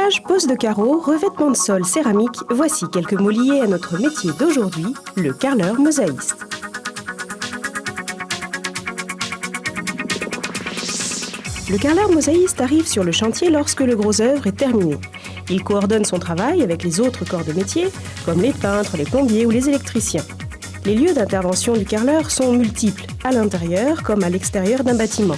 Carrelage, pose de carreaux, revêtement de sol, céramique, voici quelques mots liés à notre métier d'aujourd'hui, le carreleur mosaïste. Le carreleur mosaïste arrive sur le chantier lorsque le gros œuvre est terminé. Il coordonne son travail avec les autres corps de métier, comme les peintres, les plombiers ou les électriciens. Les lieux d'intervention du carreleur sont multiples, à l'intérieur comme à l'extérieur d'un bâtiment.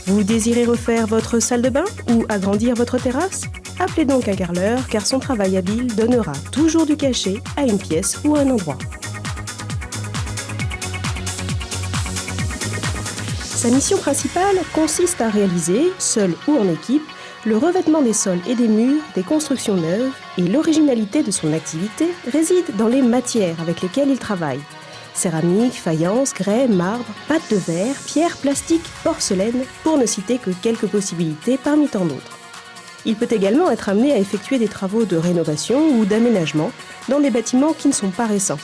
Vous désirez refaire votre salle de bain ou agrandir votre terrasse? Appelez donc un carreleur car son travail habile donnera toujours du cachet à une pièce ou à un endroit. Sa mission principale consiste à réaliser, seul ou en équipe, le revêtement des sols et des murs des constructions neuves et l'originalité de son activité réside dans les matières avec lesquelles il travaille. Céramique, faïence, grès, marbre, pâte de verre, pierre, plastique, porcelaine, pour ne citer que quelques possibilités parmi tant d'autres. Il peut également être amené à effectuer des travaux de rénovation ou d'aménagement dans des bâtiments qui ne sont pas récents.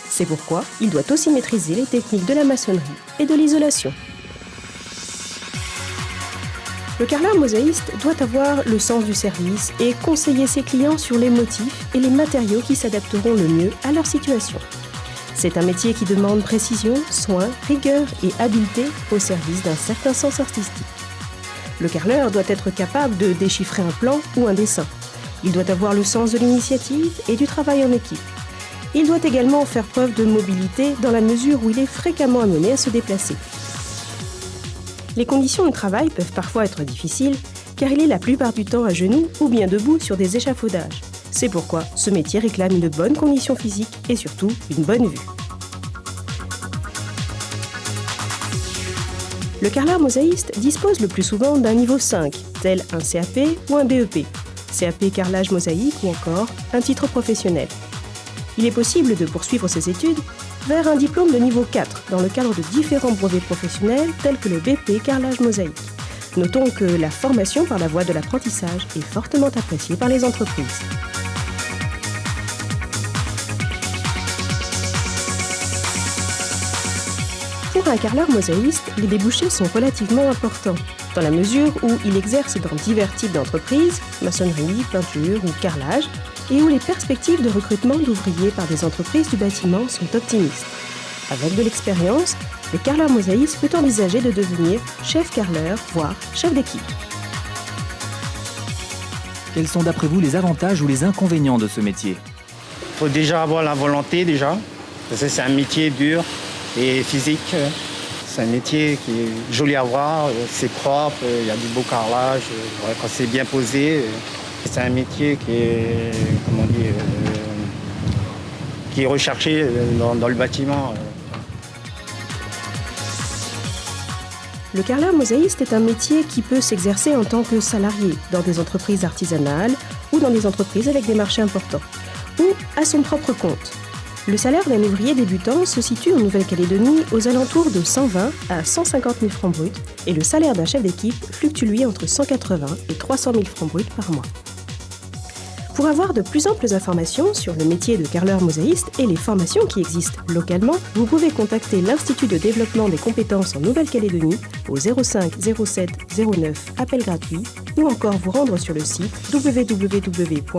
C'est pourquoi il doit aussi maîtriser les techniques de la maçonnerie et de l'isolation. Le carreleur mosaïste doit avoir le sens du service et conseiller ses clients sur les motifs et les matériaux qui s'adapteront le mieux à leur situation. C'est un métier qui demande précision, soin, rigueur et habileté au service d'un certain sens artistique. Le carreleur doit être capable de déchiffrer un plan ou un dessin. Il doit avoir le sens de l'initiative et du travail en équipe. Il doit également faire preuve de mobilité dans la mesure où il est fréquemment amené à se déplacer. Les conditions de travail peuvent parfois être difficiles car il est la plupart du temps à genoux ou bien debout sur des échafaudages. C'est pourquoi ce métier réclame une bonne condition physique et surtout une bonne vue. Le carreleur mosaïste dispose le plus souvent d'un niveau 5, tel un CAP ou un BEP, CAP carrelage mosaïque ou encore un titre professionnel. Il est possible de poursuivre ses études vers un diplôme de niveau 4 dans le cadre de différents brevets professionnels tels que le BP carrelage mosaïque. Notons que la formation par la voie de l'apprentissage est fortement appréciée par les entreprises. Pour un carreleur mosaïste, les débouchés sont relativement importants, dans la mesure où il exerce dans divers types d'entreprises, maçonnerie, peinture ou carrelage, et où les perspectives de recrutement d'ouvriers par des entreprises du bâtiment sont optimistes. Avec de l'expérience, le carreleur mosaïste peut envisager de devenir chef carreleur, voire chef d'équipe. Quels sont d'après vous les avantages ou les inconvénients de ce métier? Il faut déjà avoir la volonté parce que c'est un métier dur et physique. C'est un métier qui est joli à voir, c'est propre, il y a du beau carrelage, quand c'est bien posé. C'est un métier qui est recherché dans le bâtiment. Le carreleur mosaïste est un métier qui peut s'exercer en tant que salarié dans des entreprises artisanales ou dans des entreprises avec des marchés importants, ou à son propre compte. Le salaire d'un ouvrier débutant se situe en Nouvelle-Calédonie aux alentours de 120 à 150 000 francs bruts et le salaire d'un chef d'équipe fluctue lui entre 180 et 300 000 francs bruts par mois. Pour avoir de plus amples informations sur le métier de carreleur mosaïste et les formations qui existent localement, vous pouvez contacter l'Institut de développement des compétences en Nouvelle-Calédonie au 05 07 09 appel gratuit ou encore vous rendre sur le site www.idcnc.nc.